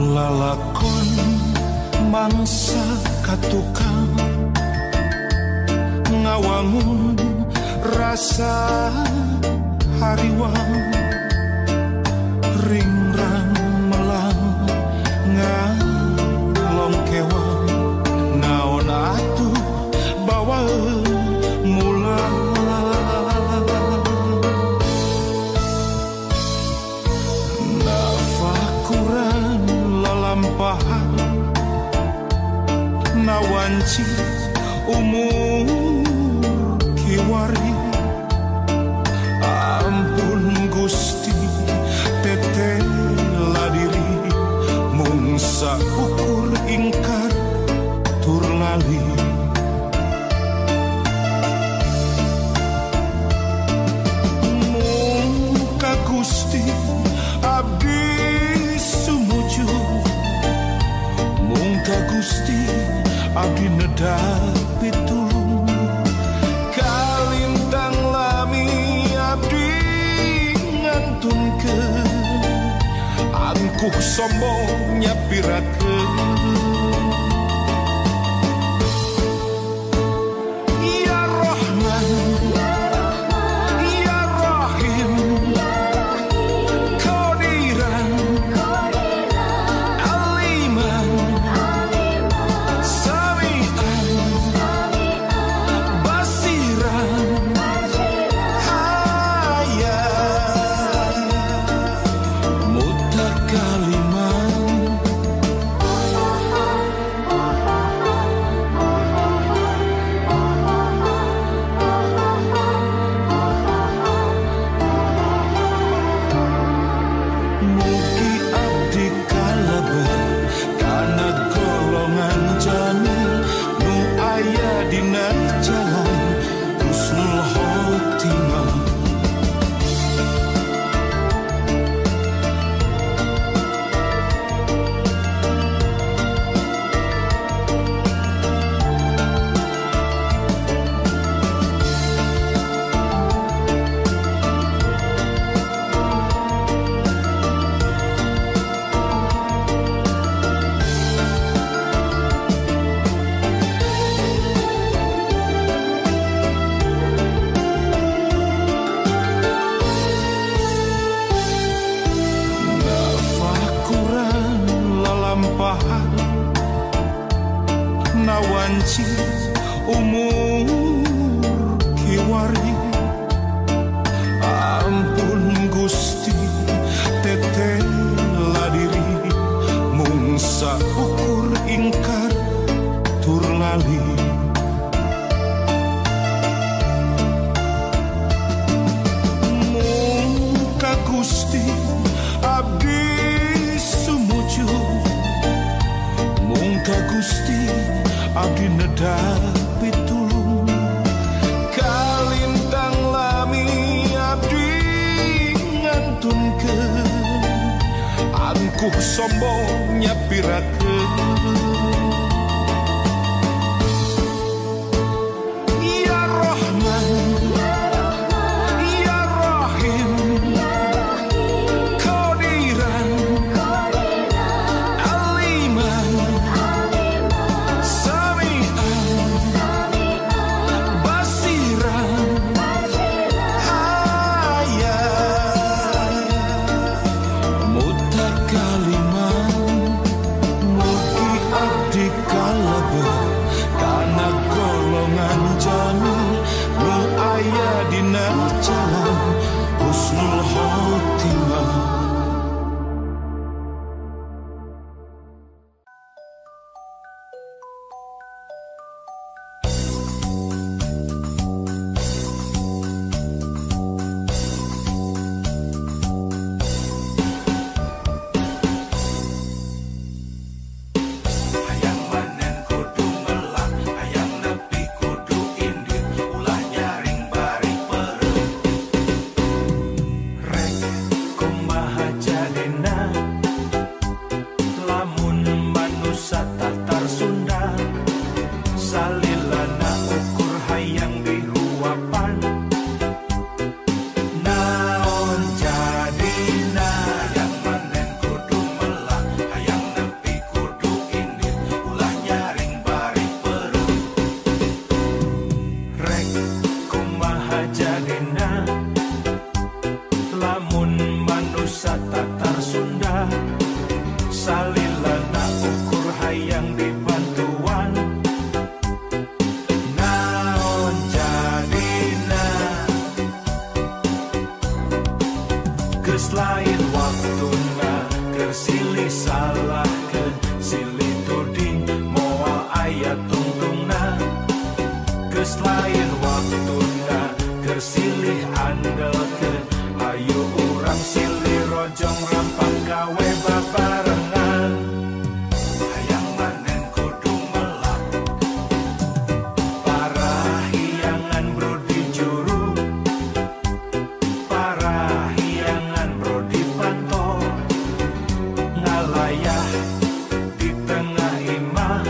lalakon mangsa katukang ngawangun rasa hariwang ringrang melang ngalong kewang naon atuh bawa mulang nafakuran lalampahan nawanci umur kiwari ampun Gusti tetela diri mung saukur ingkar tur lali mung ka Gusti abdi sumuju mung ka Gusti abdi nedapi tulung kalintang lami abdi ngantunkeun angkuh sombong nyapirakeun ya Rahman ya Rahim Qadiran Aliman nawanci umur kiwari ampun Gusti tetela diri mung saukur ingkar tur lali mung ka Gusti abdi sumuju mung ka Gusti abdi nedapi tulung kalintang lami abdi ngantunkeun angkuh sombong nyapirakeun ya Rahman ya Rahim Qadiran Aliman mugi salilana ukur hayang dibantuan naon jadina geus lain waktuna keur silih salahkeun silih tuding moal aya tungtungna geus lain waktuna keur silih andelkeun ayo urang silih rojong rampang gawe babarengan hayang manen kudu melak parahiangan bro di juru parahiangan bro di pantau ngalayah di tengah imah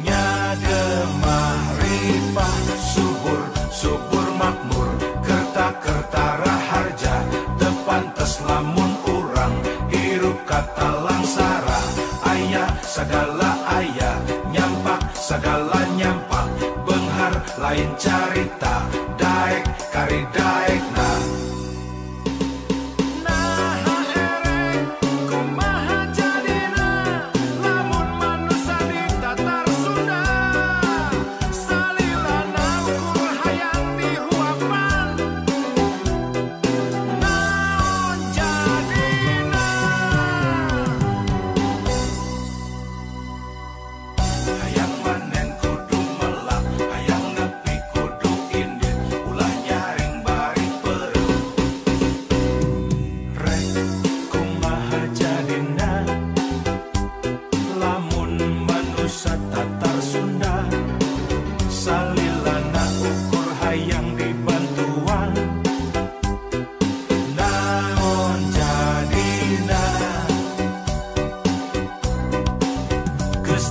nyagemah ripah subur subur makmur kerta raharja tepantes lamun urang hirup kata langsara ayah segala ayah nyampak segala nyampak benghar lain carita daek kari daek nah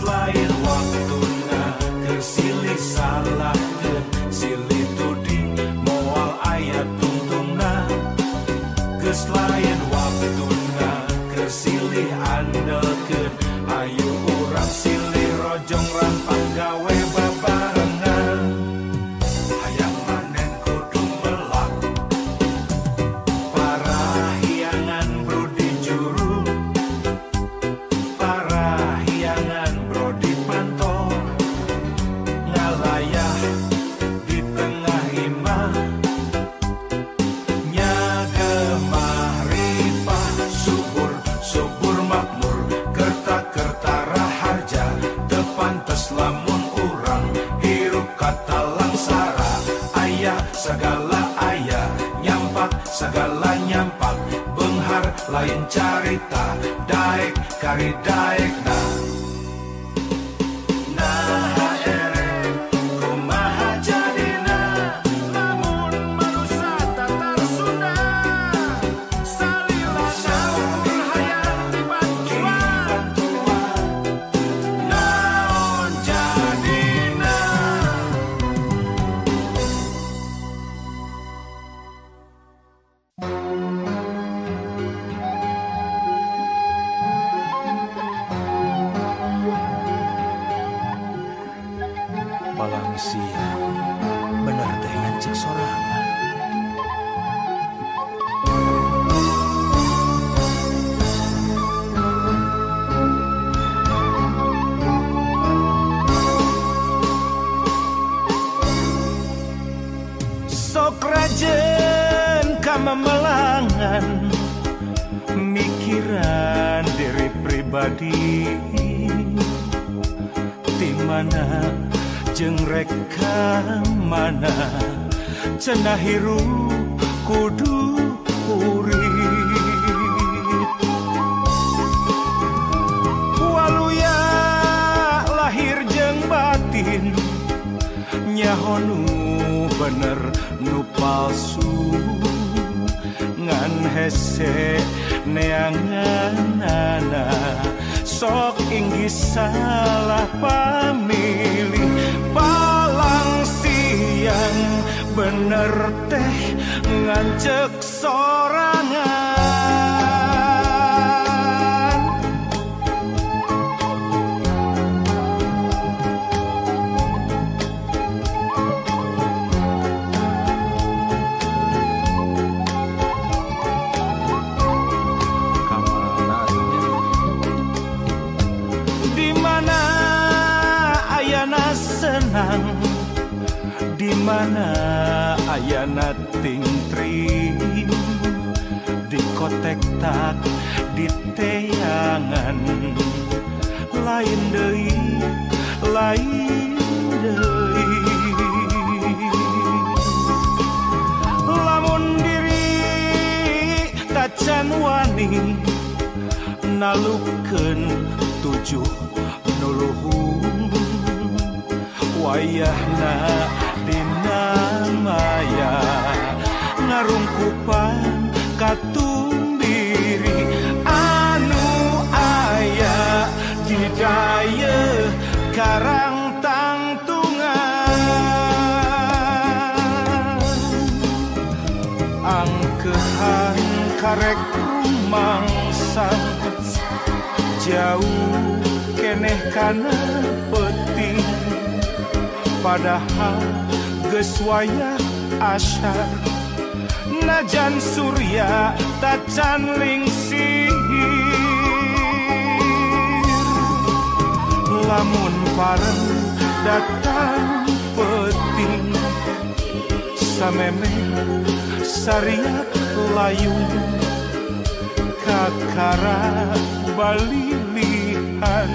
lain waktuna keur silih salahkeun silih tuding moal aya tungtungna geus lain waktuna keur silih andelkeun ayo urang silih rojong rampang gawe babarengan hayang manen kudu melak parahiangan bro di juru parahiangan di pantau ngalayah di tengah imah nyagemah ripah subur subur makmur kerta raharja tepantes lamun urang hirup kata langsara ayah segala ayah nyampak segala nyampak benghar lain carita daek kari daek nah palang siang bener teh ngancik sorangan sok rajen kamamelangan mikiran diri pribadi di mana jeung reka mana cenah hirup kudu urip waluya lahir jeung batin nyaho nu bener nu palsu ngan hese neanganana sok inggih salah pamilih palang siang bener teh ngancek sorangan kamana di mana ayana tingtrim di kotek tak di teangan lain deui lamun diri tacan wani nalukeun tujuh nuluhung wayahna dina maya ngarungkupan katung diri anu aya di daya karang tangtungan angkehan karek rumangsang jauh keneh kana penting padahal geus wayah asyar najan surya tacan lingsir lamun pareng datang penting sameme sariak layung kakara balilihan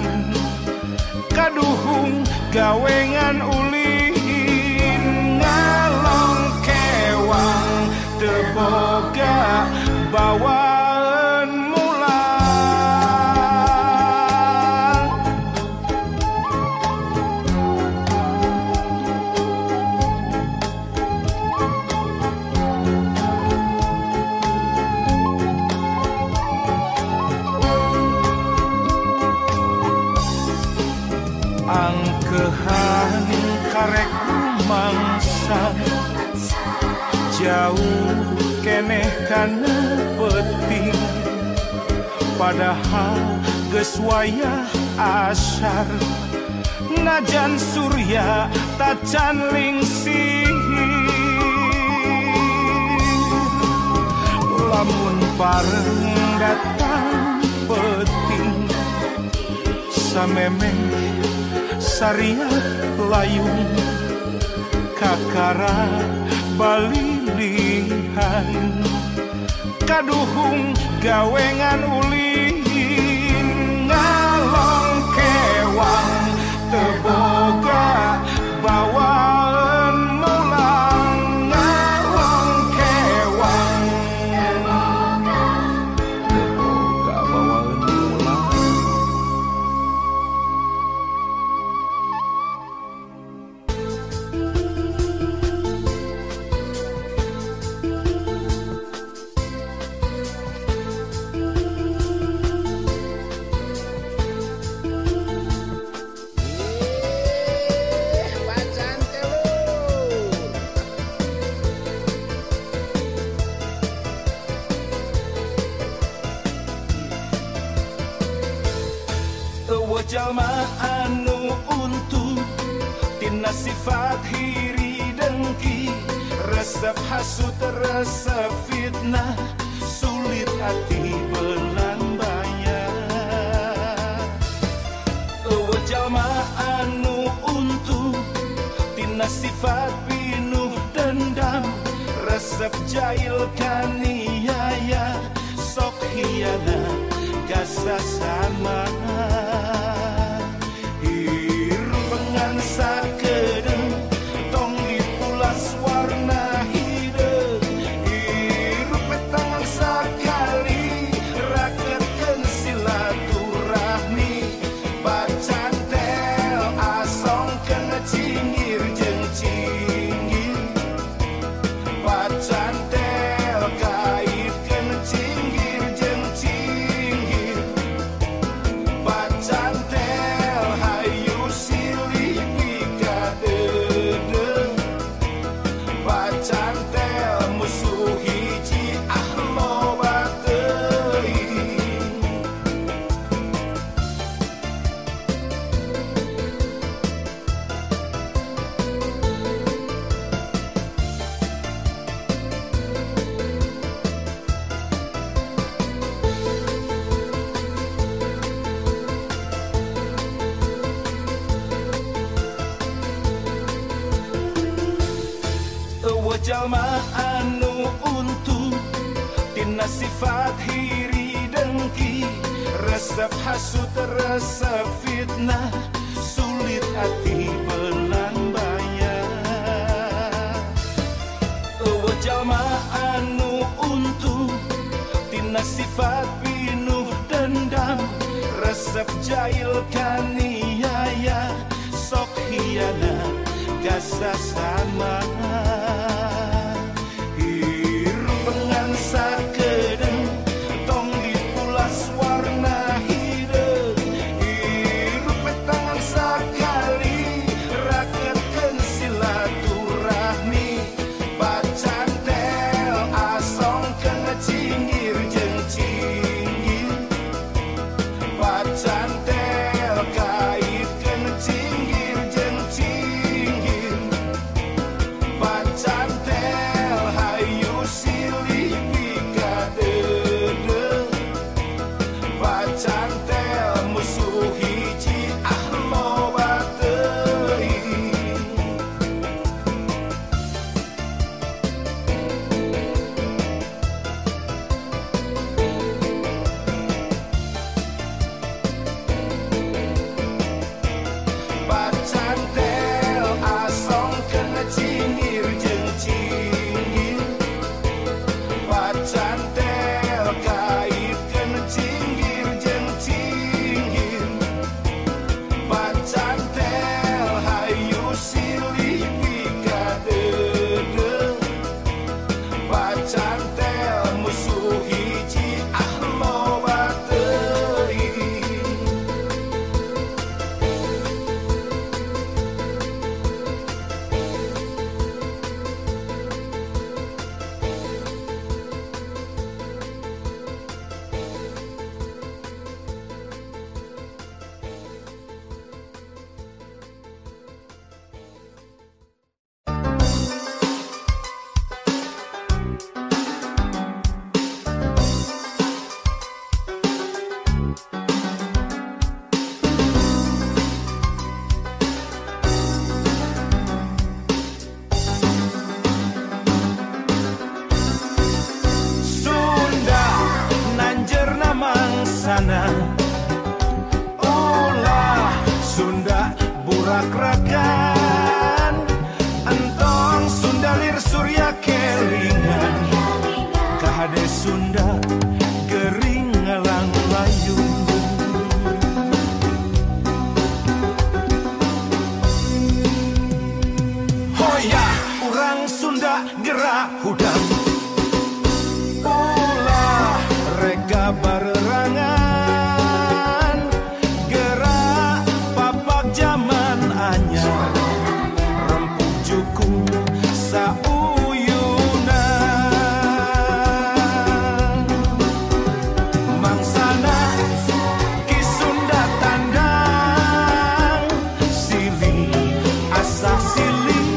kaduhung gawengan ulin ngalong kewang teboga bawaan mulang angkehan karek mangsa jauh keneh kana penting padahal geus wayah asyar najan surya tacan lingsir lamun pareng datang penting sameme sariak layung kakara balilihan kaduhung gawengan ulin ngalong kewang teboga bawaan mulang ngalong kewang teboga bawaan mulang jalma anu untung tina sifat hiri dengki resep hasut resep fitnah sulit hati belan bayar jalma anu untung tina sifat pinuh dendam resep jahil kaniaya sok hianat gasa sama hirupengan sakedeng tong dipulas warna hideung hirup tangan sakali rakeun silaturahmi bacan tel asong kena cinggir jeung cinggir bacan tel kait kena cinggir jeung cinggir jalma anu untung tina sifat hiri dengki, resep hasut resep fitnah, sulit hati belan bayar. Jalma anu untung tina sifat pinuh dendam, resep jahil kaniaya, sok hianat kasasama. Hirup pengan sakedeng tong dipulas warna hideung, hirup petangan sakali raketkeun silaturahmi, bacan tel asongkeun cinggir jeung cinggir, bacan tel kaitkeun cinggir jeung cinggir, bacan tel hayu silih bikadeudeung, bacan tel musuh hiji loba teuing. Bacan tel asongkeun cinggir jeung cinggir, bacan tel kaitkeun cinggir jeung cinggir, bacan tel hayu silih bikadeudeung, bacan tel musuh hiji loba teuing. Sunda nanjerna mangsana, ulah Sunda burak rakan, entong Sunda lir surya kelingan, kahade Sunda gering ngalang layung. Hoya urang Sunda gerak hudang, ulah reka barerangan, gerak papak zaman anyar, rempuk jukung sauyunan, mangsana ki Sunda tandang, silih asah silih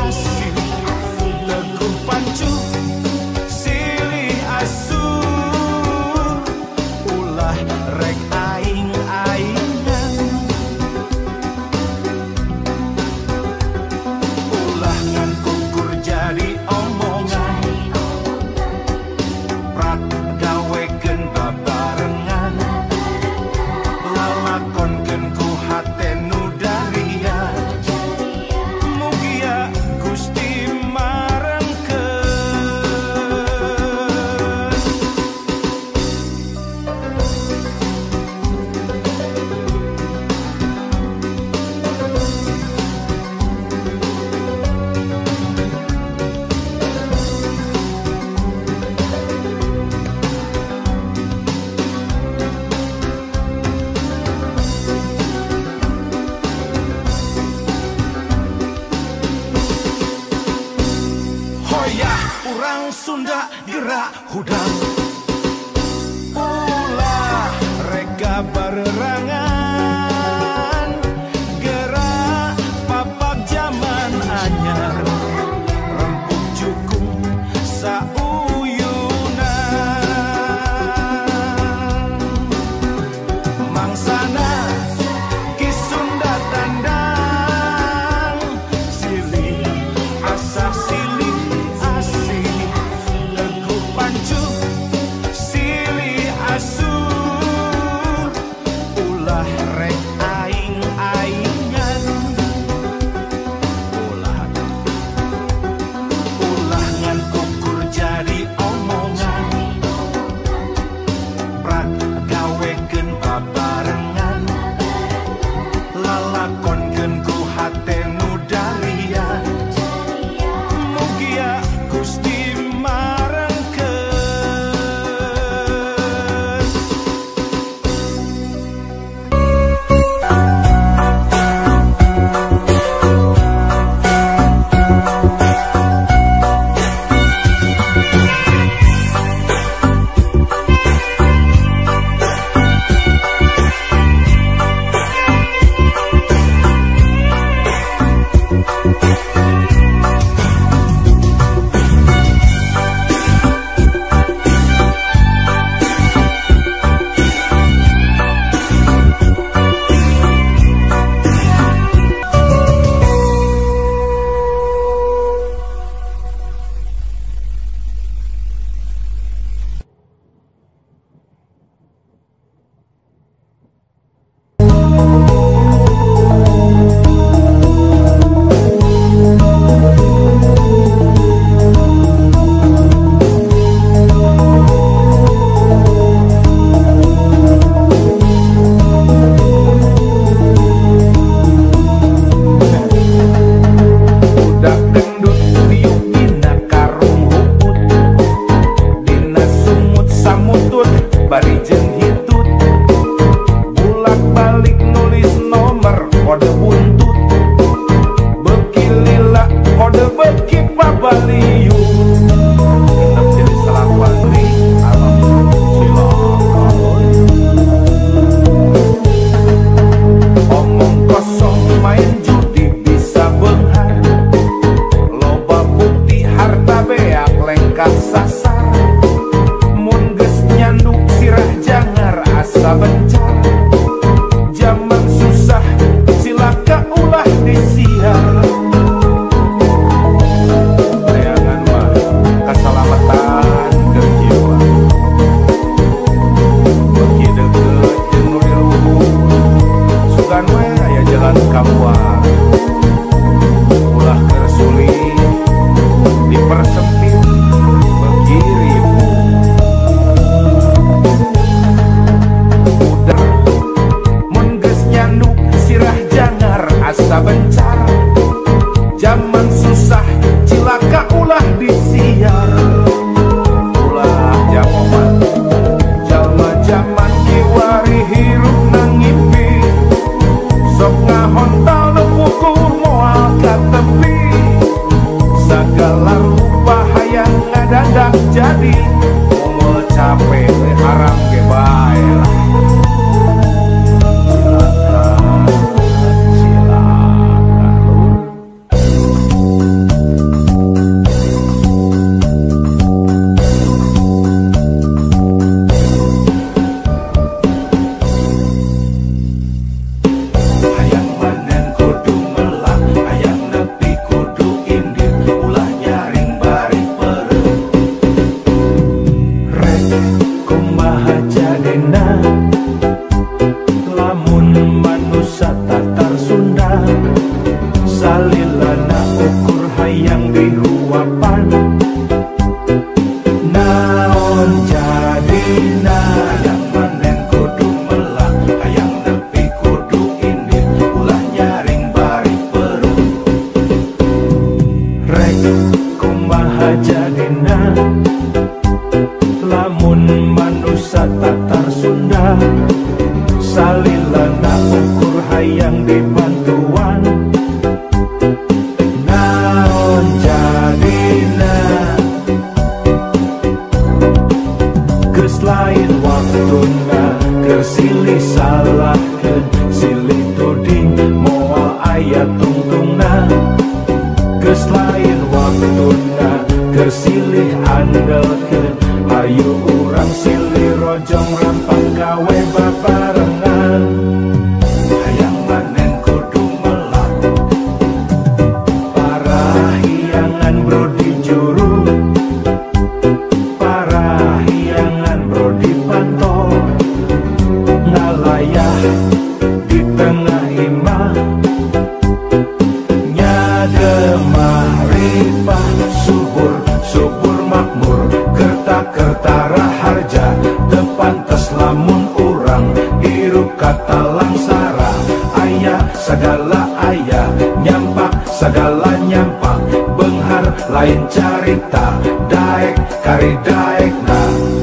asih, leguh pancu silih asuh, ulah rek aing-aingan, ulah ngan kukur jadi omongan, prat gawekeun babarengan, lalakonkeun ku hate nu daria, mugia Gusti marengkeun. Hoya urang Sunda gerak hudang, ulah reka barerangan, gerak papak zaman anyar, rempuk jukung sauyunan, mangsana ki Sunda tandang, silih asah silih ngawekeun babarengan lalakonkeun ku hate nu dalian mugia Gusti subur makmur kerta kerta raharja tepantes lam lamun urang hirup kata langsara. Ayah segala ayah, nyampak segala nyampak, benghar lain carita, daek kari daek na.